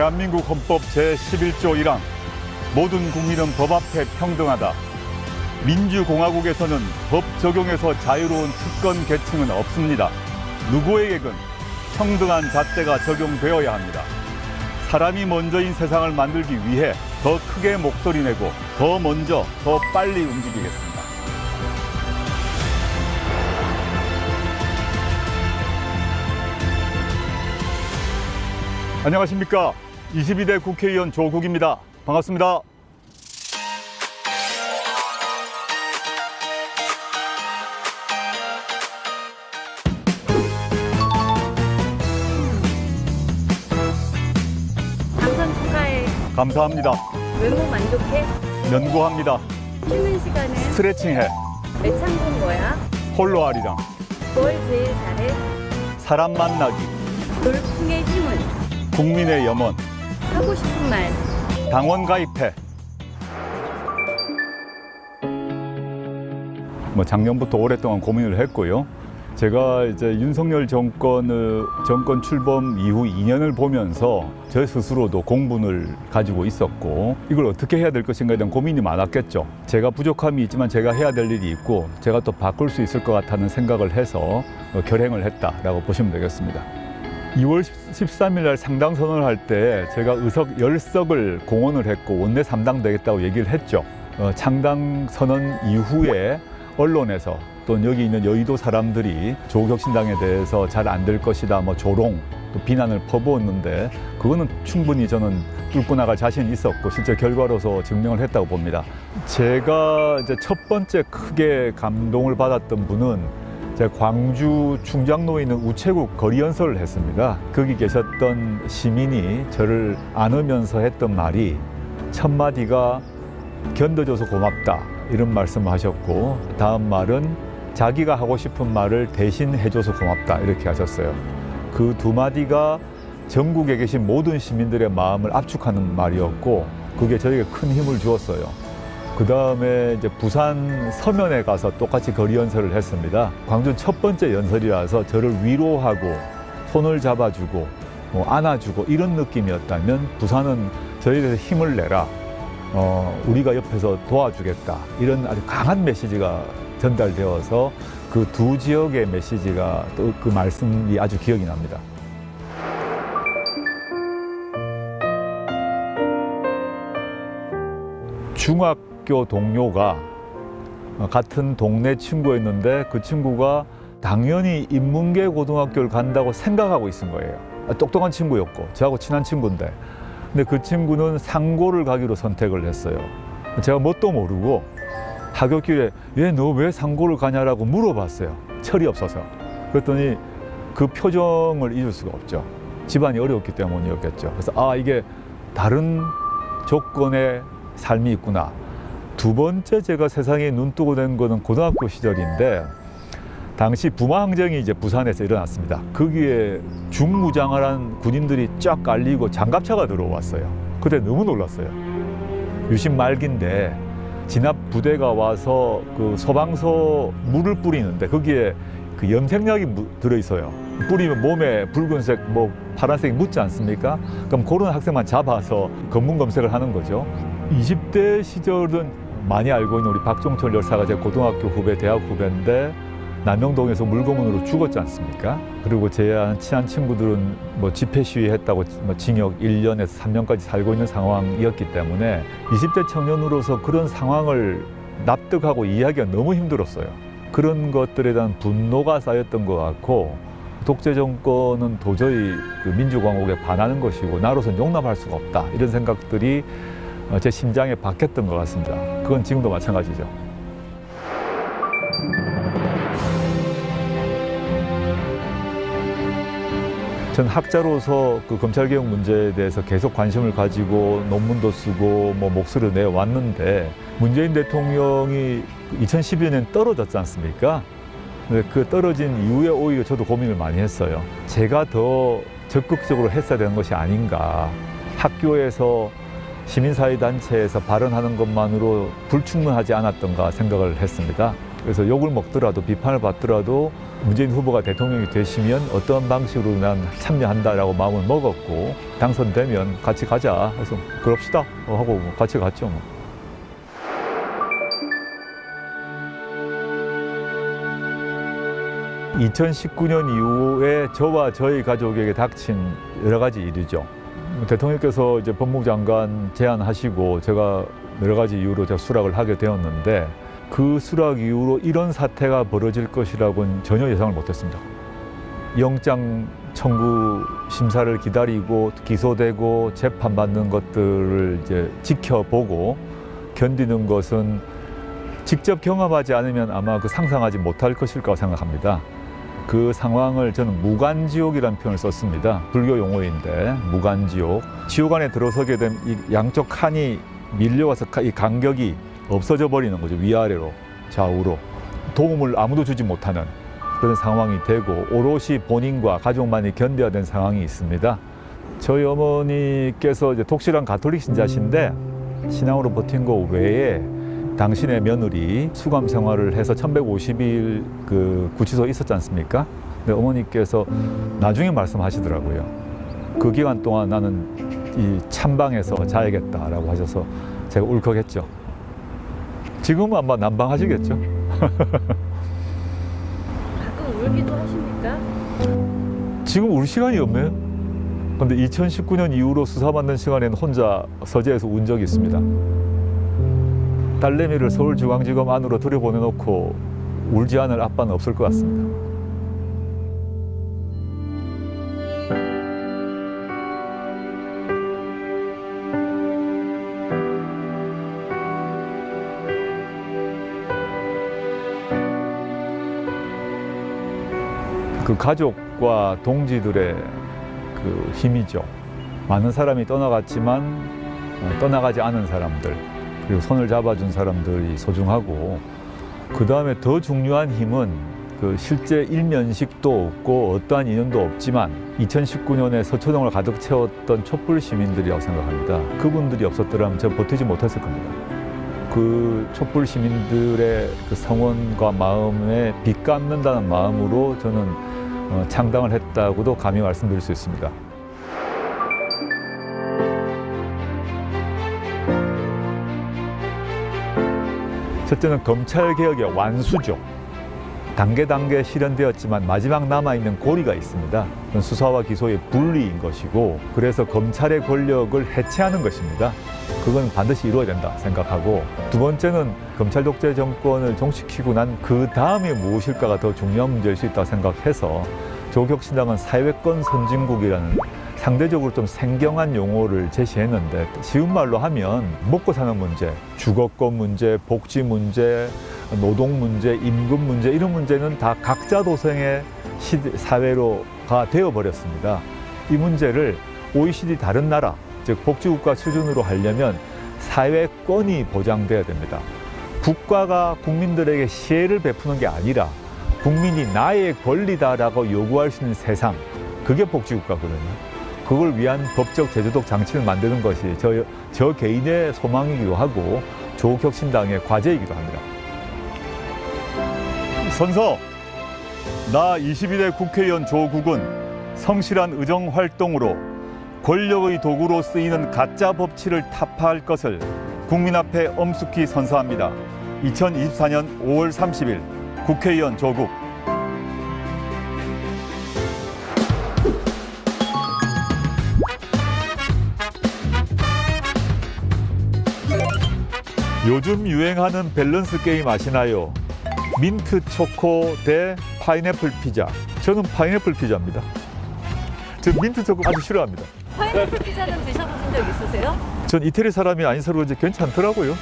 대한민국 헌법 제11조 1항 모든 국민은 법 앞에 평등하다. 민주공화국에서는 법 적용에서 자유로운 특권 계층은 없습니다. 누구에게든 평등한 잣대가 적용되어야 합니다. 사람이 먼저인 세상을 만들기 위해 더 크게 목소리 내고 더 먼저 더 빨리 움직이겠습니다. 안녕하십니까. 22대 국회의원 조국입니다. 반갑습니다. 당선 축하해. 감사합니다. 외모 만족해? 연구합니다. 쉬는 시간엔 스트레칭해. 애창곡 뭐야? 홀로 아리랑. 뭘 제일 잘해? 사람 만나기. 돌풍의 힘은? 국민의 염원. 하고 싶은 말. 당원 가입해. 작년부터 오랫동안 고민을 했고요. 제가 이제 윤석열 정권 출범 이후 2년을 보면서 저 스스로도 공분을 가지고 있었고 이걸 어떻게 해야 될 것인가에 대한 고민이 많았겠죠. 제가 부족함이 있지만 제가 해야 될 일이 있고 제가 또 바꿀 수 있을 것 같다는 생각을 해서 결행을 했다라고 보시면 되겠습니다. 2월 13일 날 상당 선언을 할 때 제가 의석 10석을 공언을 했고 원내 3당 되겠다고 얘기를 했죠. 창당 선언 이후에 언론에서 또 여기 있는 여의도 사람들이 조국혁신당에 대해서 잘 안 될 것이다, 조롱, 또 비난을 퍼부었는데 그거는 충분히 저는 뚫고 나갈 자신이 있었고 실제 결과로서 증명을 했다고 봅니다. 제가 이제 첫 번째 크게 감동을 받았던 분은 제가 광주 충장로에 있는 우체국 거리 연설을 했습니다. 거기 계셨던 시민이 저를 안으면서 했던 말이 첫 마디가 견뎌줘서 고맙다 이런 말씀을 하셨고 다음 말은 자기가 하고 싶은 말을 대신 해줘서 고맙다 이렇게 하셨어요. 그 두 마디가 전국에 계신 모든 시민들의 마음을 압축하는 말이었고 그게 저에게 큰 힘을 주었어요. 그 다음에 이제 부산 서면에 가서 똑같이 거리 연설을 했습니다. 광주 첫 번째 연설이라서 저를 위로하고 손을 잡아주고 안아주고 이런 느낌이었다면 부산은 저에 대해서 힘을 내라. 우리가 옆에서 도와주겠다. 이런 아주 강한 메시지가 전달되어서 그 두 지역의 메시지가 또 그 말씀이 아주 기억이 납니다. 중학교 동료가 같은 동네 친구였는데 그 친구가 당연히 인문계 고등학교를 간다고 생각하고 있은 거예요. 똑똑한 친구였고 저하고 친한 친구인데 근데 그 친구는 상고를 가기로 선택을 했어요. 제가 뭣도 모르고 하굣길에 얘 너 왜 상고를 가냐라고 물어봤어요. 철이 없어서. 그랬더니 그 표정을 잊을 수가 없죠. 집안이 어려웠기 때문이었겠죠. 그래서 이게 다른 조건의 삶이 있구나. 두 번째 제가 세상에 눈뜨고 된 거는 고등학교 시절인데 당시 부마항쟁이 이제 부산에서 일어났습니다. 거기에 중무장을 한 군인들이 쫙 깔리고 장갑차가 들어왔어요. 그때 너무 놀랐어요. 유신 말기인데 진압 부대가 와서 그 소방서 물을 뿌리는데 거기에 그 염색약이 들어있어요. 뿌리면 몸에 붉은색, 파란색이 묻지 않습니까? 그럼 그런 학생만 잡아서 검문 검색을 하는 거죠. 20대 시절은 많이 알고 있는 우리 박종철 열사가 제 고등학교 후배, 대학 후배인데 남영동에서 물고문으로 죽었지 않습니까? 그리고 제 친한 친구들은 집회 시위했다고 징역 1년에서 3년까지 살고 있는 상황이었기 때문에 20대 청년으로서 그런 상황을 납득하고 이해하기가 너무 힘들었어요. 그런 것들에 대한 분노가 쌓였던 것 같고 독재 정권은 도저히 그 민주공화국에 반하는 것이고 나로서는 용납할 수가 없다 이런 생각들이 제 심장에 박혔던 것 같습니다. 그건 지금도 마찬가지죠. 전 학자로서 그 검찰개혁 문제에 대해서 계속 관심을 가지고 논문도 쓰고 목소리를 내왔는데 문재인 대통령이 2012년엔 떨어졌지 않습니까? 그 떨어진 이후에 오히려 저도 고민을 많이 했어요. 제가 더 적극적으로 했어야 되는 것이 아닌가. 학교에서 시민사회단체에서 발언하는 것만으로 불충분하지 않았던가 생각을 했습니다. 그래서 욕을 먹더라도 비판을 받더라도 문재인 후보가 대통령이 되시면 어떤 방식으로 난 참여한다라고 마음을 먹었고 당선되면 같이 가자 해서 그럽시다 하고 같이 갔죠. 2019년 이후에 저와 저희 가족에게 닥친 여러 가지 일이죠. 대통령께서 이제 법무부 장관 제안하시고 제가 여러 가지 이유로 제가 수락을 하게 되었는데 그 수락 이후로 이런 사태가 벌어질 것이라고는 전혀 예상을 못했습니다. 영장 청구 심사를 기다리고 기소되고 재판받는 것들을 이제 지켜보고 견디는 것은 직접 경험하지 않으면 아마 그 상상하지 못할 것일 거라고 생각합니다. 그 상황을 저는 무간지옥이라는 표현을 썼습니다. 불교 용어인데 무간지옥. 지옥 안에 들어서게 되면 이 양쪽 칸이 밀려와서 이 간격이 없어져 버리는 거죠. 위아래로 좌우로 도움을 아무도 주지 못하는 그런 상황이 되고 오롯이 본인과 가족만이 견뎌야 되는 상황이 있습니다. 저희 어머니께서 이제 독실한 가톨릭 신자신데 신앙으로 버틴 거 외에 당신의 며느리 수감 생활을 해서 1150일 그 구치소에 있었지 않습니까? 근데 어머니께서 나중에 말씀하시더라고요. 그 기간 동안 나는 이 찬방에서 자야겠다라고 하셔서 제가 울컥했죠. 지금은 아마 난방하시겠죠? 가끔 울기도 하십니까? 지금 울 시간이 없네요. 근데 2019년 이후로 수사받는 시간에는 혼자 서재에서 운 적이 있습니다. 딸내미를 서울중앙지검 안으로 들여보내놓고 울지 않을 아빠는 없을 것 같습니다. 그 가족과 동지들의 그 힘이죠. 많은 사람이 떠나갔지만 떠나가지 않은 사람들, 그리고 손을 잡아준 사람들이 소중하고, 그 다음에 더 중요한 힘은 그 실제 일면식도 없고 어떠한 인연도 없지만 2019년에 서초동을 가득 채웠던 촛불 시민들이라고 생각합니다. 그분들이 없었더라면 제가 버티지 못했을 겁니다. 그 촛불 시민들의 그 성원과 마음에 빚 갚는다는 마음으로 저는 창당을 했다고도 감히 말씀드릴 수 있습니다. 첫째는 검찰개혁의 완수죠. 단계 실현되었지만 마지막 남아있는 고리가 있습니다. 그건 수사와 기소의 분리인 것이고, 그래서 검찰의 권력을 해체하는 것입니다. 그건 반드시 이루어야 된다 생각하고, 두 번째는 검찰 독재 정권을 종식시키고 난 그 다음에 무엇일까가 더 중요한 문제일 수 있다고 생각해서 조국혁신당은 사회권 선진국이라는 상대적으로 좀 생경한 용어를 제시했는데, 쉬운 말로 하면 먹고 사는 문제, 주거권 문제, 복지 문제, 노동 문제, 임금 문제, 이런 문제는 다 각자 도생의 사회로가 되어버렸습니다. 이 문제를 OECD 다른 나라, 즉 복지국가 수준으로 하려면 사회권이 보장돼야 됩니다. 국가가 국민들에게 시혜를 베푸는 게 아니라 국민이 나의 권리다라고 요구할 수 있는 세상, 그게 복지국가거든요. 그걸 위한 법적 제도적 장치를 만드는 것이 저 개인의 소망이기도 하고 조국혁신당의 과제이기도 합니다. 선서, 나 22대 국회의원 조국은 성실한 의정 활동으로 권력의 도구로 쓰이는 가짜 법치를 타파할 것을 국민 앞에 엄숙히 선서합니다. 2024년 5월 30일 국회의원 조국. 요즘 유행하는 밸런스 게임 아시나요? 민트 초코 대 파인애플 피자. 저는 파인애플 피자입니다. 저 민트 초코 아주 싫어합니다. 파인애플 피자는 드셔보신 적 있으세요? 전 이태리 사람이 아니서 그런지 괜찮더라고요.